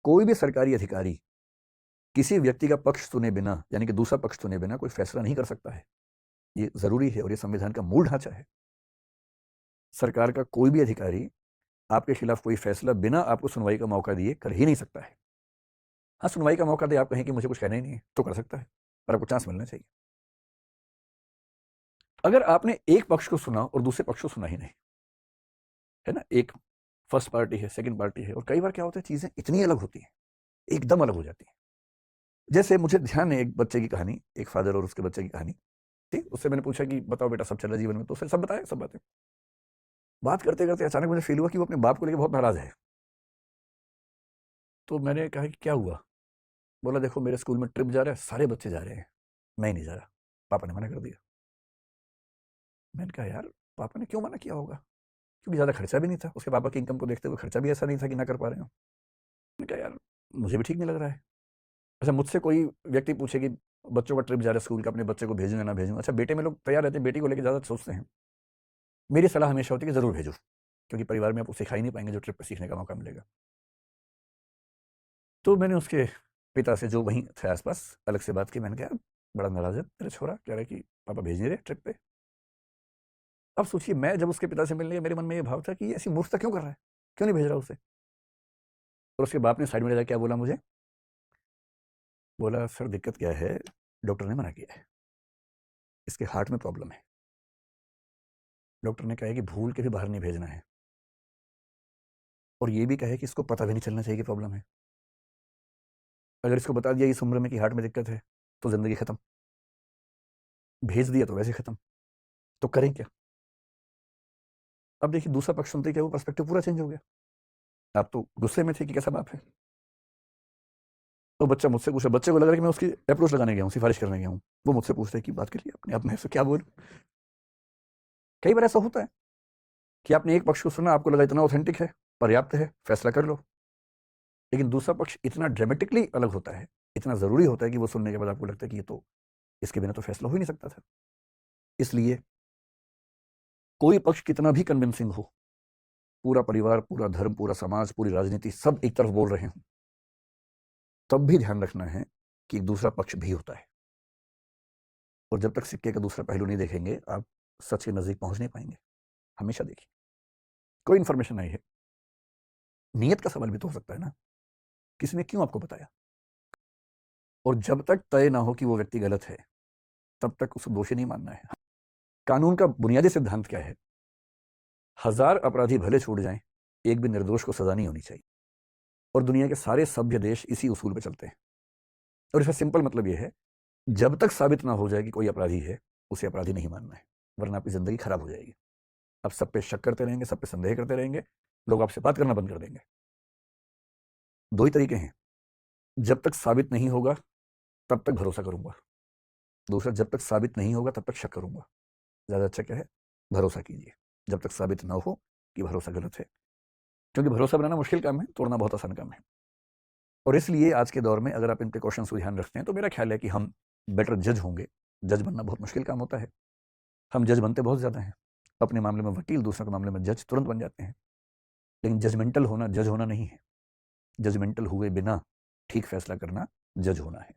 कोई भी सरकारी अधिकारी किसी व्यक्ति का पक्ष सुने बिना, यानी कि दूसरा पक्ष सुने बिना कोई फैसला नहीं कर सकता है। ये जरूरी है और ये संविधान का मूल ढांचा है। सरकार का कोई भी अधिकारी आपके खिलाफ कोई फैसला बिना आपको सुनवाई का मौका दिए कर ही नहीं सकता है। हाँ, सुनवाई का मौका दे, आप कहें कि मुझे कुछ कहना ही नहीं है, तो कर सकता है, पर आपको चांस मिलना चाहिए। अगर आपने एक पक्ष को सुना और दूसरे पक्ष को सुना ही नहीं, है ना, एक फर्स्ट पार्टी है, सेकंड पार्टी है, और कई बार क्या होता है, चीजें इतनी अलग होती हैं, एकदम अलग हो जाती हैं। जैसे मुझे ध्यान है एक बच्चे की कहानी, एक फादर और उसके बच्चे की कहानी। ठीक, उससे मैंने पूछा कि बताओ बेटा, सब चल रहा है जीवन में? तो उसने सब बताया, सब बातें। बात करते करते अचानक मुझे फील हुआ कि वो अपने बाप को लेकर बहुत नाराज है। तो मैंने कहा कि क्या हुआ? बोला देखो, मेरे स्कूल में ट्रिप जा रहा है, सारे बच्चे जा रहे हैं, मैं ही नहीं जा रहा, पापा ने मना कर दिया। मैंने कहा यार, पापा ने क्यों मना किया होगा? क्योंकि ज़्यादा खर्चा भी नहीं था, उसके पापा की इनकम को देखते हुए खर्चा भी ऐसा नहीं था कि ना कर पा रहे हो। मैंने कहा यार, मुझे भी ठीक नहीं लग रहा है। अच्छा, मुझसे कोई व्यक्ति पूछे कि बच्चों का ट्रिप जा रहा है स्कूल का, अपने बच्चे को भेजूँ या ना भेजूँ? अच्छा, बेटे में लोग तैयार रहते हैं, बेटी को लेकर ज़्यादा सोचते हैं। मेरी सलाह हमेशा होती है कि ज़रूर भेजो, क्योंकि परिवार में आपको सिखा ही नहीं पाएंगे जो ट्रिप पर सीखने का मौका मिलेगा। तो मैंने उसके पिता से, जो वहीं थे आसपास, अलग से बात की। मैंने कहा बड़ा नाराज है मेरा छोरा, कह रहा है कि पापा भेज नहीं रहे ट्रिप पे। अब सोचिए, मैं जब उसके पिता से मिलने गया, मेरे मन में ये भाव था कि ये ऐसी मूर्खता क्यों कर रहा है, क्यों नहीं भेज रहा उसे? और उसके बाप ने साइड में ले जाकर क्या बोला मुझे? बोला सर, दिक्कत क्या है, डॉक्टर ने मना किया है, इसके हार्ट में प्रॉब्लम है। डॉक्टर ने कहा है कि भूल के भी बाहर नहीं भेजना है, और ये भी कहा है कि इसको पता भी नहीं चलना चाहिए कि प्रॉब्लम है। अगर इसको बता दिया इस उम्र में कि हार्ट में दिक्कत है, तो जिंदगी खत्म। भेज दिया तो वैसे खत्म। तो करें क्या? अब देखिए, दूसरा पक्ष सुनते क्या, वो पर्सपेक्टिव पूरा चेंज हो गया। आप तो गुस्से में थे कि कैसा बाप है। तो बच्चा मुझसे पूछा, बच्चे को लग रहा है कि मैं उसकी अप्रोच लगाने गया हूँ, सिफारिश करने गया हूँ। वो मुझसे पूछता है कि बात करिए अपने, अब मैं इससे क्या बोलूं? कई बार ऐसा होता है कि आपने एक पक्ष को सुना, आपको लगा इतना ऑथेंटिक है, पर्याप्त है, फैसला कर लो। लेकिन दूसरा पक्ष इतना ड्रामेटिकली अलग होता है, इतना जरूरी होता है कि वो सुनने के बाद आपको लगता है कि ये तो, इसके बिना तो फैसला हो ही नहीं सकता था। इसलिए कोई पक्ष कितना भी कन्विंसिंग हो, पूरा परिवार, पूरा धर्म, पूरा समाज, पूरी राजनीति सब एक तरफ बोल रहे हों, तब भी ध्यान रखना है कि दूसरा पक्ष भी होता है। और जब तक सिक्के का दूसरा पहलू नहीं देखेंगे, आप सच के नजदीक पहुंच नहीं पाएंगे। हमेशा देखिए, कोई इंफॉर्मेशन आई है, नियत का सवाल भी तो हो सकता है ना, किसी ने क्यों आपको बताया? और जब तक तय ना हो कि वो व्यक्ति गलत है, तब तक उसे दोषी नहीं मानना है। कानून का बुनियादी सिद्धांत क्या है? 1000 अपराधी भले छूट जाएं, एक भी निर्दोष को सजा नहीं होनी चाहिए। और दुनिया के सारे सभ्य देश इसी उसूल पे चलते हैं। और इसका सिंपल मतलब यह है, जब तक साबित ना हो जाए कि कोई अपराधी है, उसे अपराधी नहीं मानना है, वरना आपकी जिंदगी खराब हो जाएगी। आप सब पे शक करते रहेंगे, सब पे संदेह करते रहेंगे, लोग आपसे बात करना बंद कर देंगे। दो ही तरीके हैं, जब तक साबित नहीं होगा तब तक भरोसा करूंगा, दूसरा जब तक साबित नहीं होगा तब तक शक करूंगा। ज्यादा अच्छा क्या है? भरोसा कीजिए, जब तक साबित ना हो कि भरोसा गलत है। क्योंकि भरोसा बनाना मुश्किल काम है, तोड़ना बहुत आसान काम है। और इसलिए आज के दौर में अगर आप इन प्रिकॉशंस को ध्यान रखते हैं, तो मेरा ख्याल है कि हम बेटर जज होंगे। जज बनना बहुत मुश्किल काम होता है, हम जज बनते बहुत ज़्यादा हैं। अपने मामले में वकील, दूसरों के मामले में जज तुरंत बन जाते हैं। लेकिन जजमेंटल होना जज होना नहीं है, जजमेंटल हुए बिना ठीक फैसला करना जज होना है।